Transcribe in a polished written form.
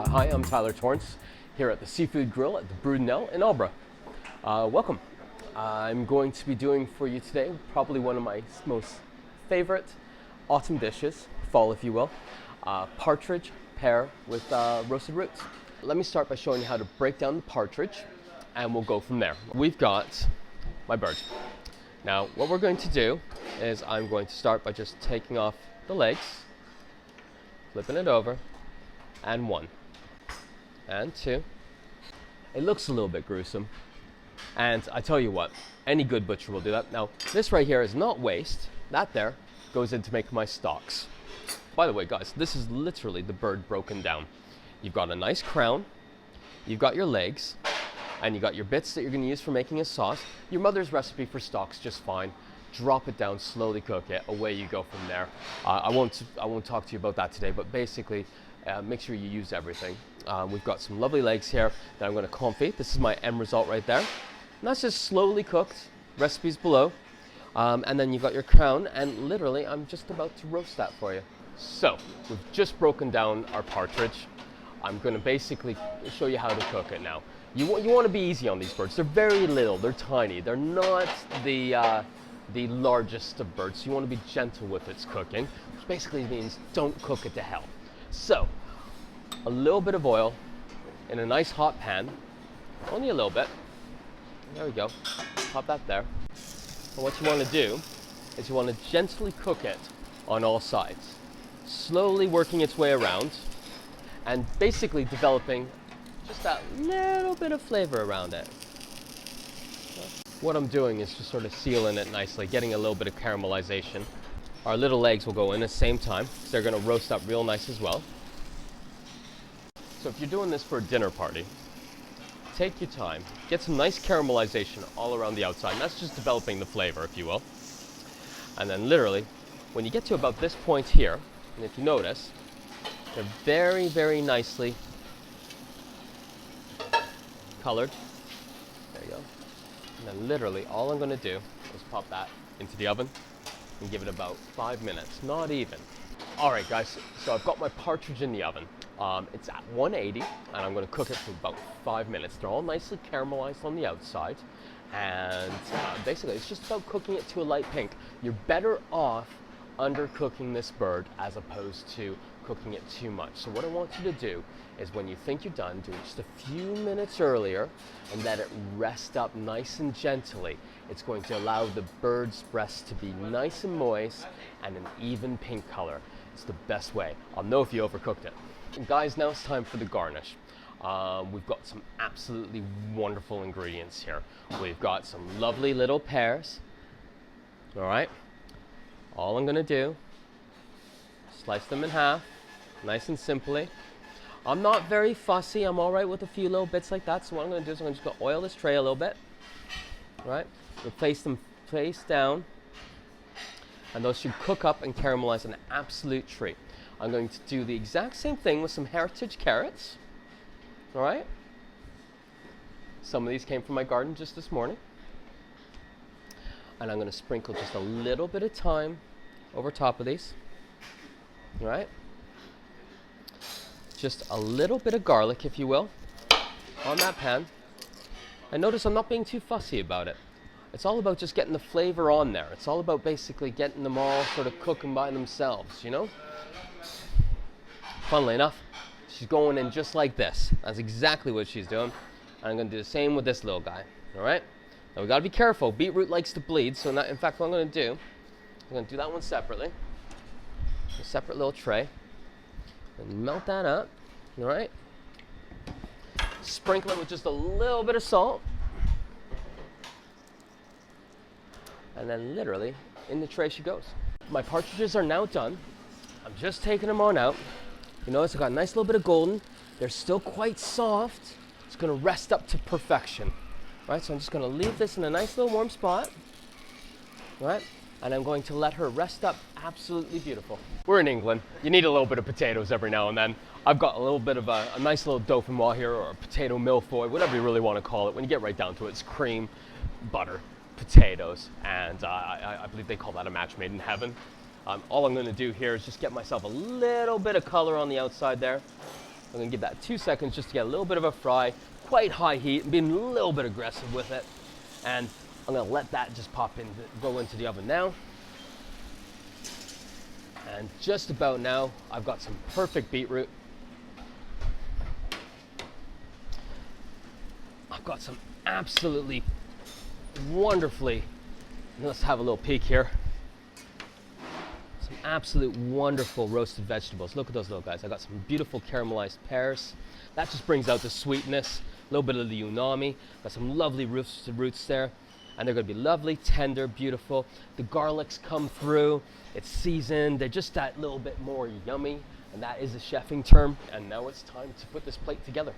Hi, I'm Tyler Torrance here at the Seafood Grill at the Brudenell in Aldeburgh. Welcome. I'm going to be doing for you today probably one of my most favorite autumn dishes, fall if you will, partridge pear with roasted roots. Let me start by showing you how to break down the partridge and we'll go from there. We've got my bird. Now what we're going to do is I'm going to start by just taking off the legs, flipping it over, and 1 and 2. It looks a little bit gruesome, and I tell you what, any good butcher will do that. Now this right here is not waste. That there goes into making my stocks. By the way guys, this is literally the bird broken down. You've got a nice crown, you've got your legs, and you got your bits that you're going to use for making a sauce. Your mother's recipe for stocks just fine. Drop it down, slowly cook it, away you go from there. I won't talk to you about that today, but basically make sure you use everything. We've got some lovely legs here that I'm going to confit. This is my end result right there. And that's just slowly cooked, recipes below. And then you've got your crown, and literally I'm just about to roast that for you. So we've just broken down our partridge. I'm going to basically show you how to cook it now. You want to be easy on these birds. They're very little, they're tiny. They're not the largest of birds. You want to be gentle with its cooking, which basically means don't cook it to hell. So a little bit of oil in a nice hot pan, only a little bit. There we go, pop that there. And what you want to do is you want to gently cook it on all sides, slowly working its way around and basically developing just that little bit of flavor around it. What I'm doing is just sort of sealing it nicely, getting a little bit of caramelization. Our little legs will go in at the same time, so they're going to roast up real nice as well. So if you're doing this for a dinner party, take your time, get some nice caramelization all around the outside, and that's just developing the flavor, if you will. And then literally, when you get to about this point here, and if you notice, they're very, very nicely colored. There you go. And then literally, all I'm going to do is pop that into the oven and give it about 5 minutes, not even. All right, guys, so I've got my partridge in the oven. It's at 180, and I'm going to cook it for about 5 minutes. They're all nicely caramelized on the outside, and basically it's just about cooking it to a light pink. You're better off undercooking this bird as opposed to cooking it too much. So what I want you to do is when you think you're done, do it just a few minutes earlier and let it rest up nice and gently. It's going to allow the bird's breast to be nice and moist and an even pink color. It's the best way. I'll know if you overcooked it. And guys, now it's time for the garnish. We've got some absolutely wonderful ingredients here. We've got some lovely little pears. All right. All I'm gonna do, slice them in half, nice and simply. I'm not very fussy. I'm all right with a few little bits like that. So what I'm gonna do is I'm just gonna oil this tray a little bit. All right. We'll place them face down, and those should cook up and caramelize an absolute treat. I'm going to do the exact same thing with some heritage carrots. All right. Some of these came from my garden just this morning. And I'm going to sprinkle just a little bit of thyme over top of these. All right. Just a little bit of garlic, if you will, on that pan. And notice I'm not being too fussy about it. It's all about just getting the flavor on there. It's all about basically getting them all sort of cooking by themselves, you know? Funnily enough, she's going in just like this. That's exactly what she's doing. And I'm going to do the same with this little guy, all right? Now we got to be careful. Beetroot likes to bleed, so in fact what I'm going to do, I'm going to do that one separately. A separate little tray. And melt that up, all right? Sprinkle it with just a little bit of salt. And then literally, in the tray she goes. My partridges are now done. I'm just taking them on out. You notice I got a nice little bit of golden. They're still quite soft. It's gonna rest up to perfection. Right, so I'm just gonna leave this in a nice little warm spot. Right, and I'm going to let her rest up absolutely beautiful. We're in England. You need a little bit of potatoes every now and then. I've got a little bit of a nice little dauphinoise here, or a potato mille-feuille, whatever you really want to call it. When you get right down to it, it's cream, butter, potatoes, and I believe they call that a match made in heaven. All I'm going to do here is just get myself a little bit of color on the outside there. I'm going to give that 2 seconds just to get a little bit of a fry, quite high heat, and being a little bit aggressive with it. And I'm going to let that just go into the oven now. And just about now, I've got some perfect beetroot. I've got some absolutely wonderfully, let's have a little peek here. Some absolute wonderful roasted vegetables. Look at those little guys. I got some beautiful caramelized pears. That just brings out the sweetness, a little bit of the umami. Got some lovely roasted roots there. And they're going to be lovely, tender, beautiful. The garlics come through. It's seasoned. They're just that little bit more yummy. And that is a chefing term. And now it's time to put this plate together.